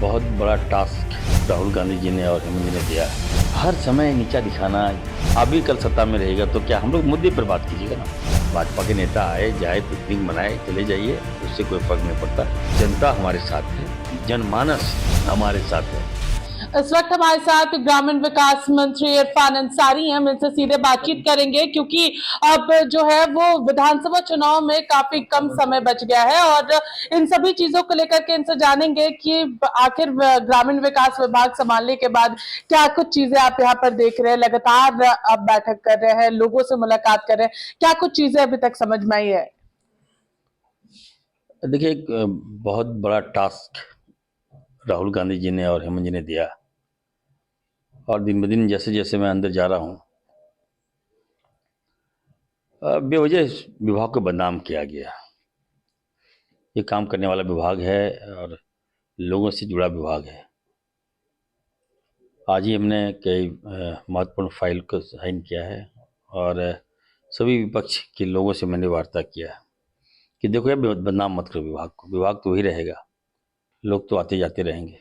बहुत बड़ा टास्क राहुल गांधी जी ने और हेमंत जी ने दिया है। हर समय नीचा दिखाना, आप भी कल सत्ता में रहेगा तो क्या हम लोग मुद्दे पर बात कीजिएगा ना। भाजपा के नेता आए जाए, पिकनिक मनाए, चले जाइए, उससे कोई फर्क नहीं पड़ता। जनता हमारे साथ है, जनमानस हमारे साथ है। इस वक्त हमारे साथ ग्रामीण विकास मंत्री इरफान अंसारी हैं। हम इनसे सीधे बातचीत करेंगे क्योंकि अब जो है वो विधानसभा चुनाव में काफी कम समय बच गया है और इन सभी चीजों को लेकर के इनसे जानेंगे कि आखिर ग्रामीण विकास विभाग संभालने के बाद क्या कुछ चीजें आप यहाँ पर देख रहे हैं। लगातार आप बैठक कर रहे हैं, लोगों से मुलाकात कर रहे हैं, क्या कुछ चीजें अभी तक समझ में आई है? देखिए, एक बहुत बड़ा टास्क राहुल गांधी जी ने और हेमंत जी ने दिया, और दिन ब दिन जैसे जैसे मैं अंदर जा रहा हूँ, बेवजह इस विभाग को बदनाम किया गया। ये काम करने वाला विभाग है और लोगों से जुड़ा विभाग है। आज ही हमने कई महत्वपूर्ण फाइल को साइन किया है और सभी विपक्ष के लोगों से मैंने वार्ता किया कि देखो यार, बदनाम मत करो विभाग को। विभाग तो वही रहेगा, लोग तो आते जाते रहेंगे।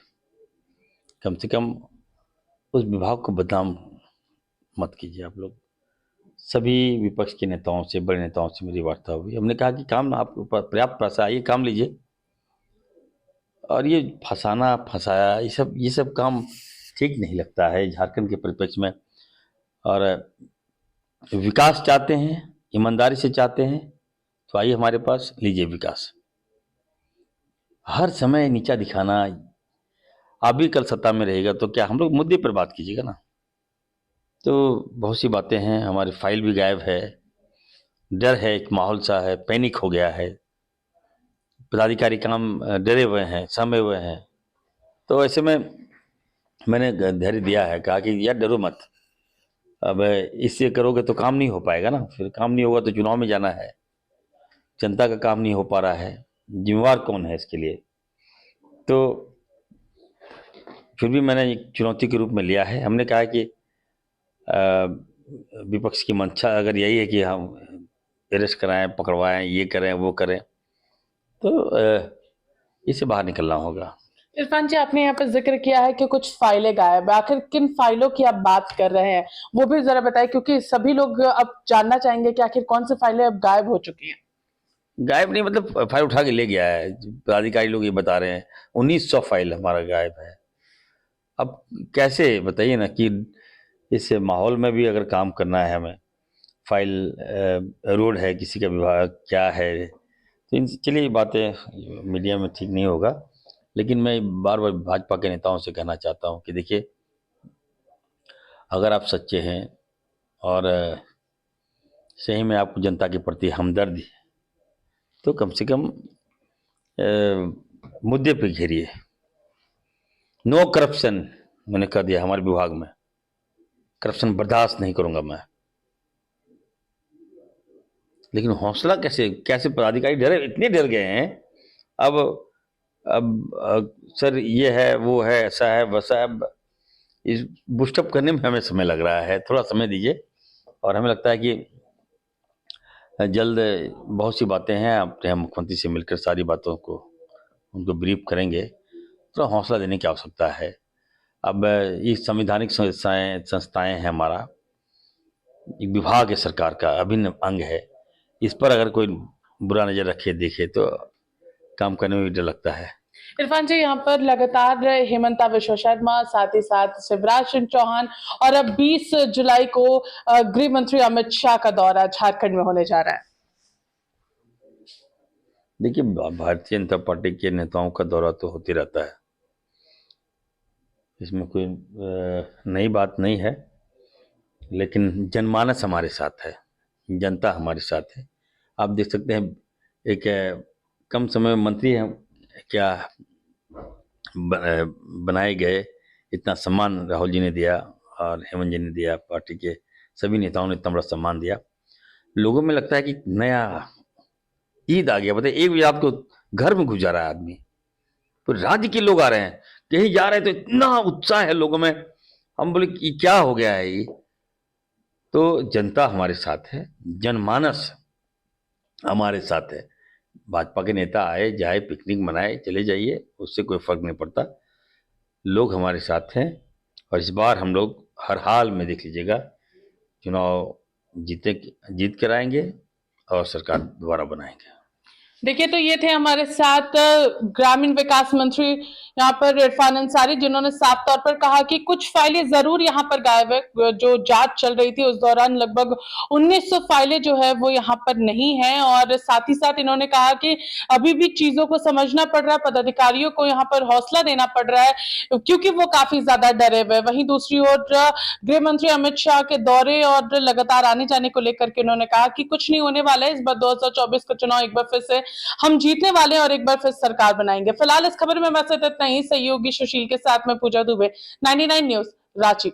कम से कम उस विभाग को बदनाम मत कीजिए आप लोग। सभी विपक्ष के नेताओं से, बड़े नेताओं से मेरी वार्ता हुई। हमने कहा कि काम ना आपके ऊपर पर्याप्त पैसा, आइए काम लीजिए, और ये फंसाना फंसाया, ये सब काम ठीक नहीं लगता है झारखंड के परिप्रेक्ष्य में। और विकास चाहते हैं, ईमानदारी से चाहते हैं, तो आइए हमारे पास, लीजिए विकास। हर समय नीचा दिखाना, आप भी कल सत्ता में रहेगा तो क्या हम लोग मुद्दे पर बात कीजिएगा ना। तो बहुत सी बातें हैं, हमारी फाइल भी गायब है, डर है, एक माहौल सा है, पैनिक हो गया है, पदाधिकारी काम डरे हुए हैं, सहमे हुए हैं। तो ऐसे में मैंने धैर्य दिया है, कहा कि यार डरो मत। अब इससे करोगे तो काम नहीं हो पाएगा ना, फिर काम नहीं होगा तो चुनाव में जाना है, जनता का काम नहीं हो पा रहा है, जिम्मेवार कौन है इसके लिए। तो फिर भी मैंने एक चुनौती के रूप में लिया है। हमने कहा कि विपक्ष की मंशा अगर यही है कि हम अरेस्ट कराएं, पकड़वाएं, ये करें, वो करें, तो इससे बाहर निकलना होगा। इरफान जी, आपने यहाँ पर जिक्र किया है कि कुछ फाइलें गायब है। आखिर किन फाइलों की आप बात कर रहे हैं, वो भी जरा बताएं, क्योंकि सभी लोग अब जानना चाहेंगे कि आखिर कौन सी फाइलें अब गायब हो चुकी हैं। गायब नहीं, मतलब फाइल उठा के ले गया है। पदाधिकारी लोग ये बता रहे हैं 1900 फाइल हमारा गायब है। अब कैसे बताइए ना कि इस माहौल में भी अगर काम करना है हमें, फाइल रोड है, किसी का विभाग क्या है, तो इन चलिए ये बातें मीडिया में ठीक नहीं होगा। लेकिन मैं बार बार भाजपा के नेताओं से कहना चाहता हूं कि देखिए, अगर आप सच्चे हैं और सही में आपको जनता के प्रति हमदर्द है, तो कम से कम मुद्दे पे घेरिए। नो करप्शन मैंने कह दिया हमारे विभाग में, करप्शन बर्दाश्त नहीं करूंगा मैं। लेकिन हौसला कैसे कैसे पदाधिकारी डरे, इतने डर गए हैं। अब सर ये है, वो है, ऐसा है, वैसा है। इस बूस्टअप करने में हमें समय लग रहा है, थोड़ा समय दीजिए। और हमें लगता है कि जल्द बहुत सी बातें हैं, अपने हम मुख्यमंत्री से मिलकर सारी बातों को उनको ब्रीफ करेंगे। थोड़ा हौसला देने की आवश्यकता है। अब ये संवैधानिक संस्थाएं संस्थाएं हैं, हमारा एक विभाग है, सरकार का अभिन्न अंग है। इस पर अगर कोई बुरा नजर रखे, देखे, तो काम करने में भी डर लगता है। इरफान जी, यहाँ पर लगातार हेमंता विश्व शर्मा, साथ ही साथ शिवराज सिंह चौहान और अब 20 जुलाई को गृह मंत्री अमित शाह का दौरा झारखंड में होने जा रहा है। देखिए, भारतीय जनता पार्टी के नेताओं का दौरा तो होते रहता है, इसमें कोई नई बात नहीं है। लेकिन जनमानस हमारे साथ है, जनता हमारे साथ है। आप देख सकते हैं, एक कम समय में मंत्री हैं क्या बनाए गए, इतना सम्मान राहुल जी ने दिया और हेमंत जी ने दिया, पार्टी के सभी नेताओं ने इतना बड़ा सम्मान दिया। लोगों में लगता है कि नया ईद आ गया। बताइए, एक बजे आपको घर में घुस जा रहा है आदमी, तो राज्य के लोग आ रहे हैं, कहीं जा रहे हैं तो इतना उत्साह है लोगों में। हम बोले कि क्या हो गया है ये। तो जनता हमारे साथ है, जनमानस हमारे साथ है। भाजपा के नेता आए जाए, पिकनिक मनाए, चले जाइए, उससे कोई फर्क नहीं पड़ता। लोग हमारे साथ हैं और इस बार हम लोग हर हाल में देख लीजिएगा चुनाव जीत कर आएंगे और सरकार दोबारा बनाएंगे। देखिए, तो ये थे हमारे साथ ग्रामीण विकास मंत्री यहाँ पर इरफान अंसारी, जिन्होंने साफ तौर पर कहा कि कुछ फाइलें जरूर यहाँ पर गायब है। जो जांच चल रही थी उस दौरान लगभग 1900 फाइलें जो है वो यहाँ पर नहीं है, और साथ ही साथ इन्होंने कहा कि अभी भी चीजों को समझना पड़ रहा है, पदाधिकारियों को यहाँ पर हौसला देना पड़ रहा है, क्योंकि वो काफी ज्यादा डरे हुए। वहीं दूसरी ओर गृह मंत्री अमित शाह के दौरे और लगातार आने जाने को लेकर के उन्होंने कहा कि कुछ नहीं होने वाला है, इस बार 2024 का चुनाव एक बार फिर से हम जीतने वाले हैं और एक बार फिर सरकार बनाएंगे। फिलहाल इस खबर में बस इतना ही। सहयोगी सुशील के साथ में पूजा दुबे, 99 न्यूज, रांची।